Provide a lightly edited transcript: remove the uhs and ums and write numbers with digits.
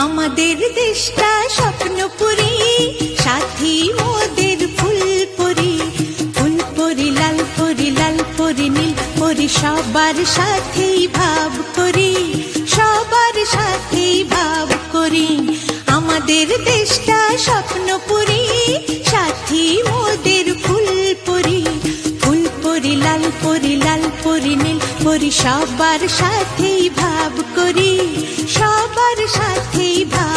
আমাদের দেশটা স্বপ্নপুরী, সাথী মোদের ফুলপুরি। ফুলপুরি লাল পরি, লাল পরি নীল পরি, সবার সাথেই ভাব করি, সবার সাথেই ভাব করি। আমাদের দেশটা স্বপ্নপুরী, সাথী মোদের ফুলপুরি। ফুলপুরি লাল পরি, লাল পরি নীল পরি, সবার সাথেই ভাব করি, সবার সাথেই ভাব